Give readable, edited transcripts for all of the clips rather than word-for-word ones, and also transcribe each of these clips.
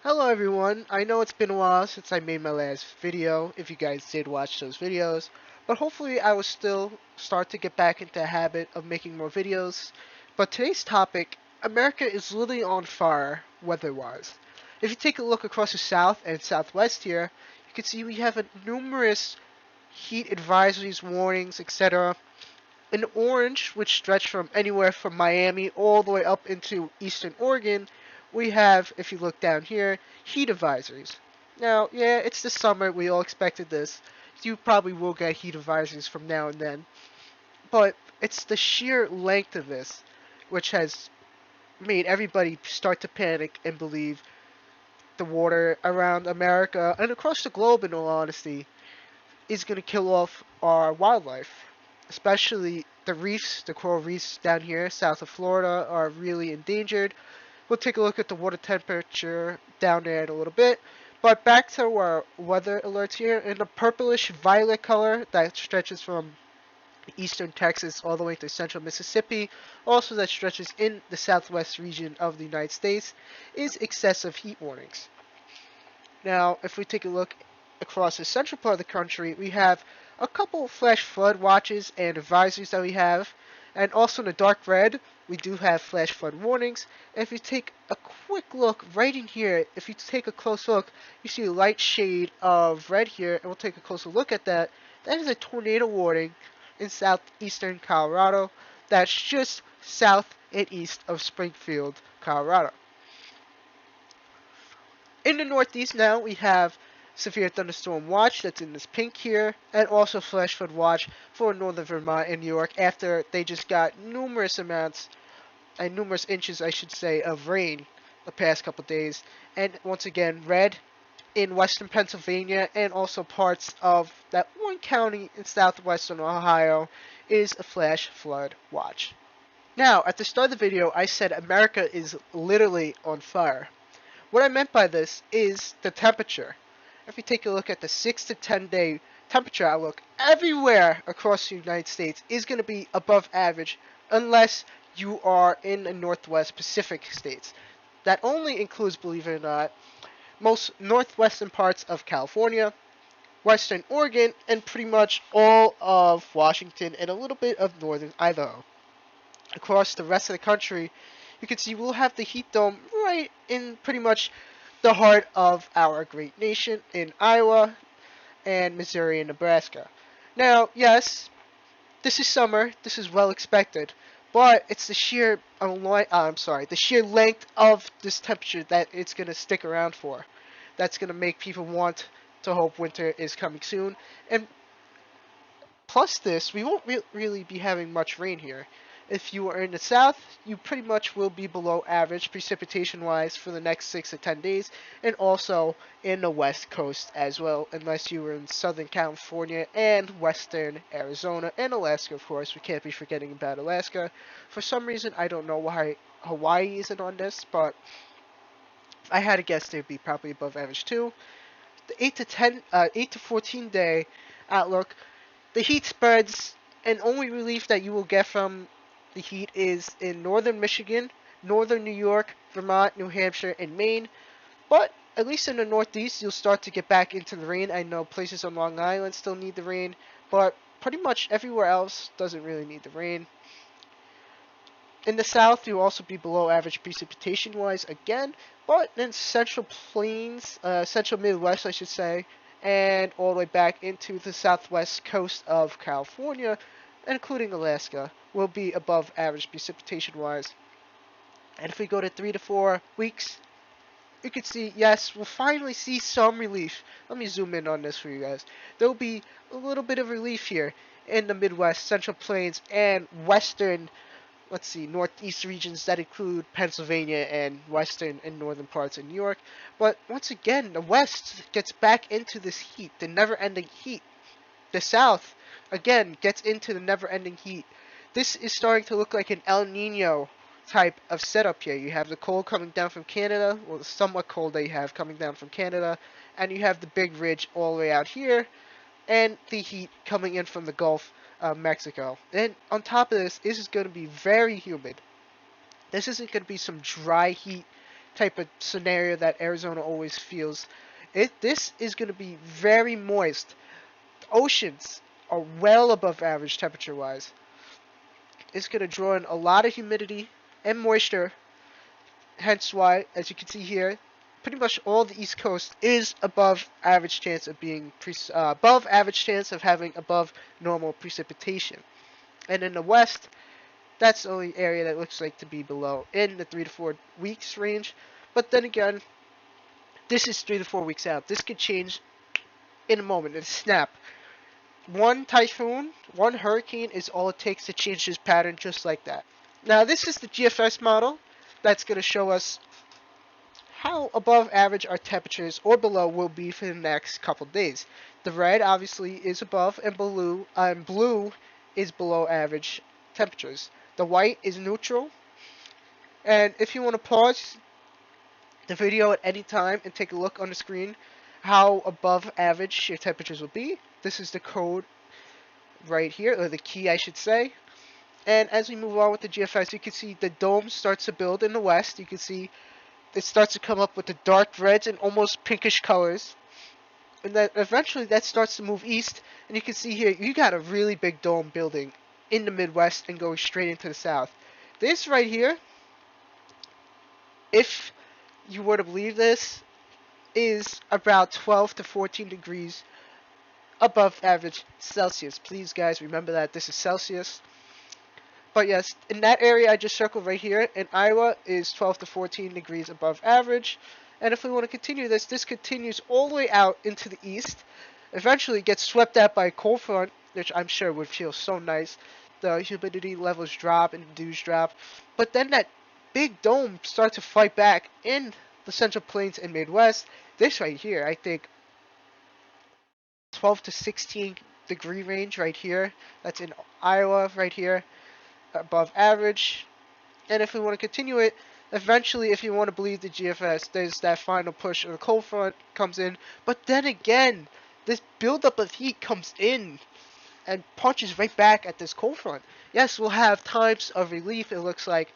Hello everyone, I know it's been a while since I made my last video, if you guys did watch those videos, but hopefully I will still start to get back into a habit of making more videos. But today's topic, America is literally on fire weather-wise. If you take a look across the south and southwest here, you can see we have numerous heat advisories, warnings, etc. In orange, which stretch from anywhere from Miami all the way up into eastern Oregon, we have, if you look down here, heat advisories. Now, yeah, it's the summer, we all expected this. You probably will get heat advisories from now and then, but it's the sheer length of this which has made everybody start to panic and believe the water around America and across the globe, in all honesty, is going to kill off our wildlife, especially the reefs. The coral reefs down here south of Florida are really endangered. We'll take a look at the water temperature down there in a little bit. But back to our weather alerts here. In the purplish violet color that stretches from eastern Texas all the way to central Mississippi, also that stretches in the southwest region of the United States, is excessive heat warnings. Now, if we take a look across the central part of the country, we have a couple flash flood watches and advisories that we have. And also in the dark red, we do have flash flood warnings. And if you take a quick look right in here, if you take a close look, you see a light shade of red here, and we'll take a closer look at that. That is a tornado warning in southeastern Colorado. That's just south and east of Springfield, Colorado. In the Northeast now, we have severe thunderstorm watch that's in this pink here, and also flash flood watch for northern Vermont and New York after they just got numerous amounts and numerous inches, I should say, of rain the past couple days. And once again, red in western Pennsylvania and also parts of that one county in southwestern Ohio is a flash flood watch. Now, at the start of the video, I said America is literally on fire. What I meant by this is the temperature. If you take a look at the 6 to 10 day temperature outlook, everywhere across the United States is going to be above average unless you are in the Northwest Pacific states. That only includes, believe it or not, most northwestern parts of California, western Oregon, and pretty much all of Washington and a little bit of northern Idaho. Across the rest of the country, you can see we'll have the heat dome right in pretty much the heart of our great nation in Iowa and Missouri and Nebraska. Now, yes, this is summer. This is well expected, but it's the the sheer length of this temperature that it's gonna stick around for. That's gonna make people want to hope winter is coming soon. And plus this, we won't really be having much rain here. If you are in the south, you pretty much will be below average precipitation wise for the next 6 to 10 days, and also in the west coast as well, unless you were in southern California and western Arizona and Alaska, of course. We can't be forgetting about Alaska. For some reason, I don't know why Hawaii isn't on this, but if I had to guess, they'd be probably above average too. The 8 to 14 day outlook, the heat spreads, and only relief that you will get from the heat is in northern Michigan, northern New York, Vermont, New Hampshire, and Maine. But at least in the Northeast, you'll start to get back into the rain. I know places on Long Island still need the rain, but pretty much everywhere else doesn't really need the rain. In the South, you'll also be below average precipitation-wise again, but in Central Plains, Central Midwest, I should say, and all the way back into the southwest coast of California, including Alaska, will be above average precipitation-wise. And if we go to 3 to 4 weeks, you can see, yes, we'll finally see some relief. Let me zoom in on this for you guys. There'll be a little bit of relief here in the Midwest, Central Plains, and western, northeast regions that include Pennsylvania and western and northern parts of New York. But once again, the West gets back into this heat, the never-ending heat. The South, again, gets into the never-ending heat. This is starting to look like an El Nino type of setup here. You have the cold coming down from Canada, or the somewhat cold that you have coming down from Canada, and you have the big ridge all the way out here, and the heat coming in from the Gulf of Mexico. And on top of this is going to be very humid. This isn't going to be some dry heat type of scenario that Arizona always feels. This is going to be very moist. Oceans are well above average temperature wise. It's going to draw in a lot of humidity and moisture. Hence why, as you can see here, pretty much all the East Coast is above average chance of being above average chance of having above normal precipitation. And in the West, that's the only area that looks like to be below in the 3 to 4 weeks range. But then again, this is 3 to 4 weeks out. This could change in a moment, in a snap. One typhoon, one hurricane is all it takes to change this pattern just like that. Now this is the GFS model that's going to show us how above average our temperatures or below will be for the next couple days. The red obviously is above and blue is below average temperatures. The white is neutral. And if you want to pause the video at any time and take a look on the screen how above average your temperatures will be, this is the code right here, or the key I should say. And as we move on with the GFS, you can see the dome starts to build in the west. You can see it starts to come up with the dark reds and almost pinkish colors. And then eventually that starts to move east. And you can see here, you got a really big dome building in the Midwest and going straight into the south. This right here, if you were to believe this, is about 12 to 14 degrees above average Celsius. Please, guys, remember that this is Celsius. But yes, in that area I just circled right here, in Iowa is 12 to 14 degrees above average. And if we want to continue this, this continues all the way out into the east. Eventually gets swept out by a cold front, which I'm sure would feel so nice. The humidity levels drop and the dews drop. But then that big dome starts to fight back in the Central Plains and Midwest. This right here, I think 12 to 16 degree range right here. That's in Iowa right here, above average. And if we want to continue it, eventually, if you want to believe the GFS, there's that final push of the cold front comes in. But then again, this buildup of heat comes in and punches right back at this cold front. Yes, we'll have times of relief, it looks like,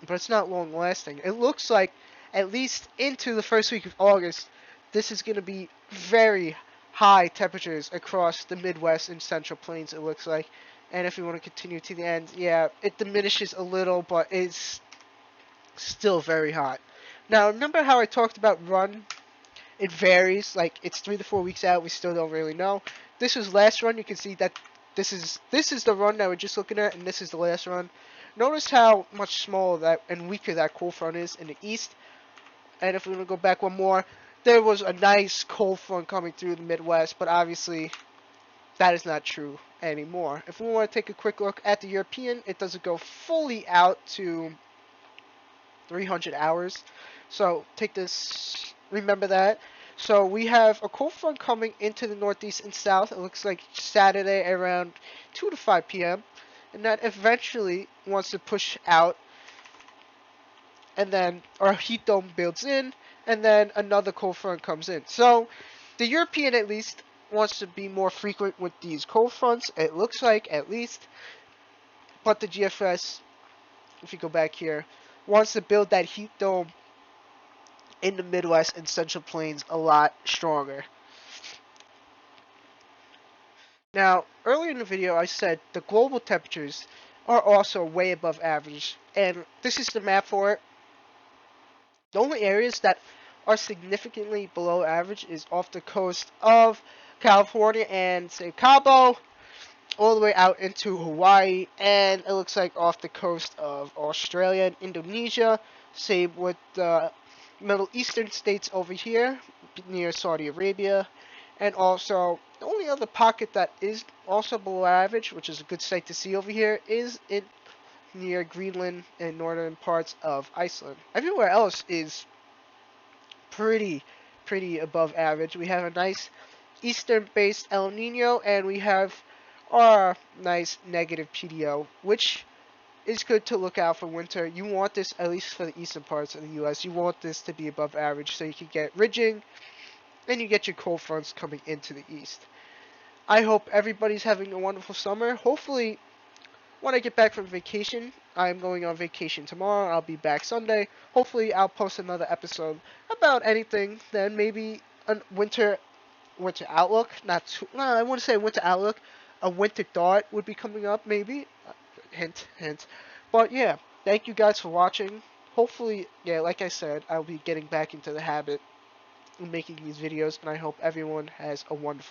but it's not long lasting. It looks like, at least into the first week of August, this is going to be very high temperatures across the Midwest and Central Plains, it looks like. And if we want to continue to the end, yeah, it diminishes a little, but it's still very hot. Now, remember how I talked about run? It varies, like it's 3 to 4 weeks out, we still don't really know. This was last run, you can see that this is the run that we're just looking at, and this is the last run. Notice how much smaller that and weaker that cold front is in the east. And if we want to go back one more, there was a nice cold front coming through the Midwest, but obviously that is not true anymore. If we want to take a quick look at the European, it doesn't go fully out to 300 hours. So take this, remember that. So we have a cold front coming into the northeast and south. It looks like Saturday around 2 to 5 p.m. And that eventually wants to push out. And then our heat dome builds in. And then another cold front comes in. So the European at least wants to be more frequent with these cold fronts. It looks like at least. But the GFS, if you go back here, wants to build that heat dome in the Midwest and Central Plains a lot stronger. Now, earlier in the video I said the global temperatures are also way above average, and this is the map for it. The only areas that are significantly below average is off the coast of California and say Cabo, all the way out into Hawaii, and it looks like off the coast of Australia and Indonesia. Same with the Middle Eastern states over here near Saudi Arabia. And also, the only other pocket that is also below average, which is a good sight to see over here, is in near Greenland and northern parts of Iceland. Everywhere else is pretty above average. We have a nice eastern-based El Nino, and we have our nice negative PDO, which is good to look out for winter. You want this, at least for the eastern parts of the U.S., you want this to be above average so you can get ridging, and you get your cold fronts coming into the east. I hope everybody's having a wonderful summer. Hopefully, when I get back from vacation, I'm going on vacation tomorrow. I'll be back Sunday. Hopefully, I'll post another episode about anything. Then maybe a winter outlook. Not too, no, I wouldn't say winter outlook. A winter thought would be coming up, maybe. Hint, hint. But yeah, thank you guys for watching. Hopefully, yeah, like I said, I'll be getting back into the habit of making these videos, and I hope everyone has a wonderful